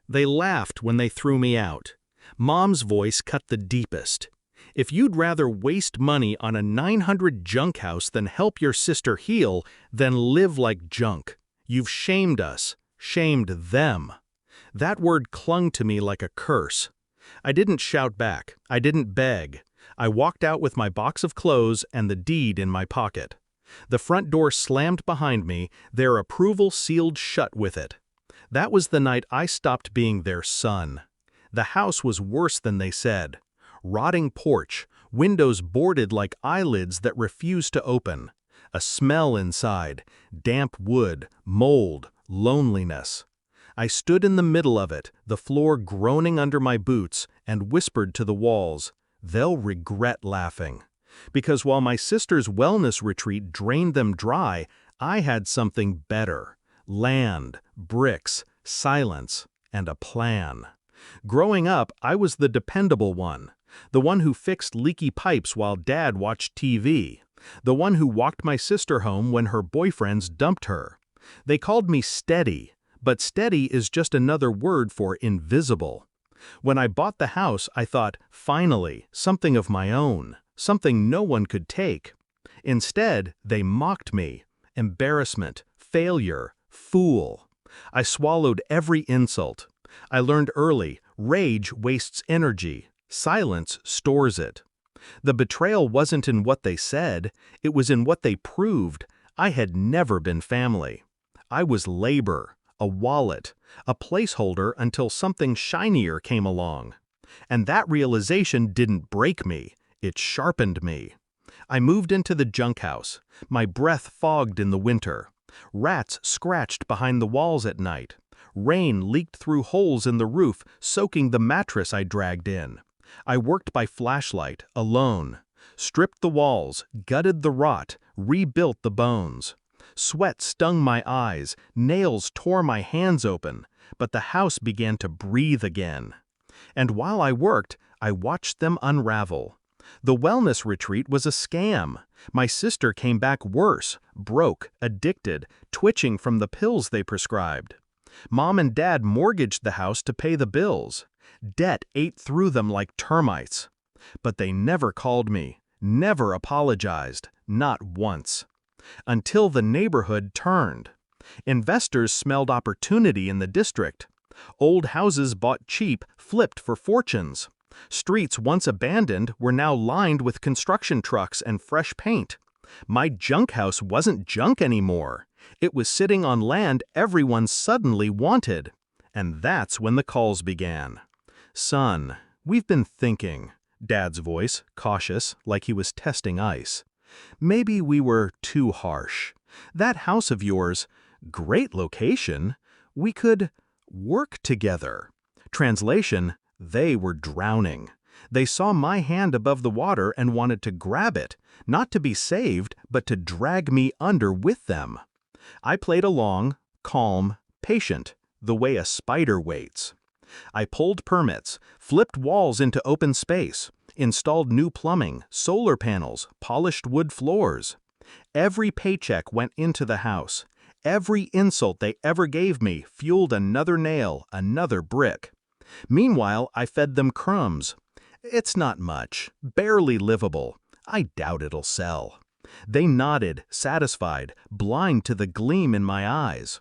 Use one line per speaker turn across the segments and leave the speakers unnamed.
They laughed when they threw me out. Mom's voice cut the deepest. If you'd rather waste money on a 900 junk house than help your sister heal, then live like junk. You've shamed us, shamed them. That word clung to me like a curse. I didn't shout back. I didn't beg. I walked out with my box of clothes and the deed in my pocket. The front door slammed behind me, their approval sealed shut with it. That was the night I stopped being their son. The house was worse than they said. Rotting porch, windows boarded like eyelids that refused to open. A smell inside, damp wood, mold, loneliness. I stood in the middle of it, the floor groaning under my boots, and whispered to the walls, "They'll regret laughing." Because while my sister's wellness retreat drained them dry, I had something better. Land, bricks, silence, and a plan. Growing up, I was the dependable one. The one who fixed leaky pipes while Dad watched TV. The one who walked my sister home when her boyfriends dumped her. They called me steady, but steady is just another word for invisible. When I bought the house, I thought, finally, something of my own, something no one could take. Instead, they mocked me. Embarrassment, failure, fool. I swallowed every insult. I learned early, rage wastes energy. Silence stores it. The betrayal wasn't in what they said, it was in what they proved. I had never been family. I was labor, a wallet, a placeholder until something shinier came along. And that realization didn't break me, it sharpened me. I moved into the junk house, my breath fogged in the winter. Rats scratched behind the walls at night. Rain leaked through holes in the roof, soaking the mattress I dragged in. I worked by flashlight, alone. Stripped the walls, gutted the rot, rebuilt the bones. Sweat stung my eyes, nails tore my hands open, but the house began to breathe again. And while I worked, I watched them unravel. The wellness retreat was a scam. My sister came back worse, broke, addicted, twitching from the pills they prescribed. Mom and Dad mortgaged the house to pay the bills. Debt ate through them like termites. But they never called me, never apologized, not once. Until the neighborhood turned. Investors smelled opportunity in the district. Old houses bought cheap flipped for fortunes. Streets once abandoned were now lined with construction trucks and fresh paint. My junk house wasn't junk anymore. It was sitting on land everyone suddenly wanted. And that's when the calls began. "Son, we've been thinking," Dad's voice, cautious, like he was testing ice. "Maybe we were too harsh. That house of yours, great location, we could work together." Translation, they were drowning. They saw my hand above the water and wanted to grab it, not to be saved, but to drag me under with them. I played along, calm, patient, the way a spider waits. I pulled permits, flipped walls into open space, installed new plumbing, solar panels, polished wood floors. Every paycheck went into the house. Every insult they ever gave me fueled another nail, another brick. Meanwhile, I fed them crumbs. "It's not much, barely livable. I doubt it'll sell." They nodded, satisfied, blind to the gleam in my eyes.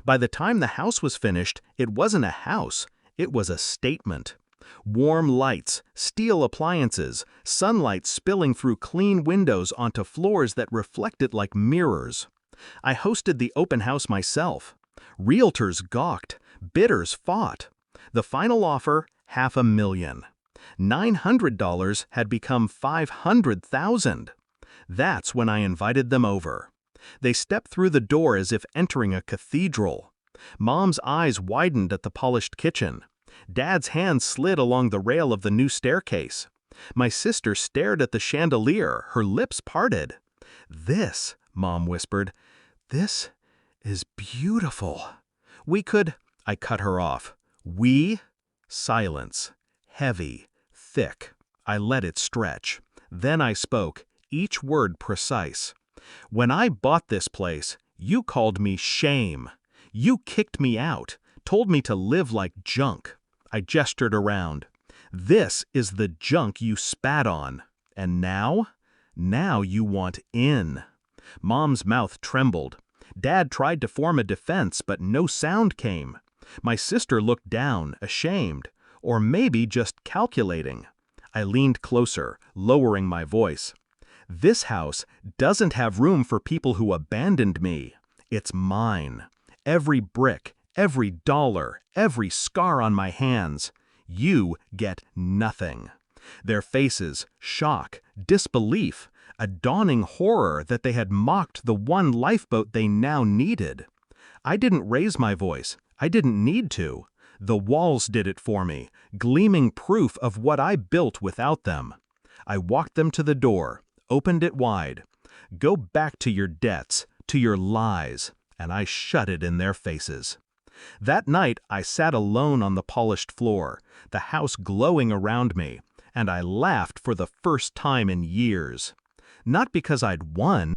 By the time the house was finished, it wasn't a house, it was a statement. Warm lights, steel appliances, sunlight spilling through clean windows onto floors that reflected like mirrors. I hosted the open house myself. Realtors gawked, bidders fought. The final offer, $500,000. $900 had become $500,000. That's when I invited them over. They stepped through the door as if entering a cathedral. Mom's eyes widened at the polished kitchen. Dad's hand slid along the rail of the new staircase. My sister stared at the chandelier, her lips parted. "This," Mom whispered, "this is beautiful. We could—" I cut her off. "We?" Silence. Heavy. Thick. I let it stretch. Then I spoke, each word precise. "When I bought this place, you called me shame. You kicked me out, told me to live like junk. I gestured around. This is the junk you spat on. And now? Now you want in. Mom's mouth trembled. Dad tried to form a defense, but no sound came. My sister looked down, ashamed, or maybe just calculating. I leaned closer, lowering my voice. This house doesn't have room for people who abandoned me. It's mine. Every brick, every dollar, every scar on my hands. You get nothing. Their faces, shock, disbelief, a dawning horror that they had mocked the one lifeboat they now needed. I didn't raise my voice. I didn't need to. The walls did it for me, gleaming proof of what I built without them. I walked them to the door, opened it wide. Go back to your debts, to your lies, and I shut it in their faces. That night, I sat alone on the polished floor, the house glowing around me, and I laughed for the first time in years. Not because I'd won,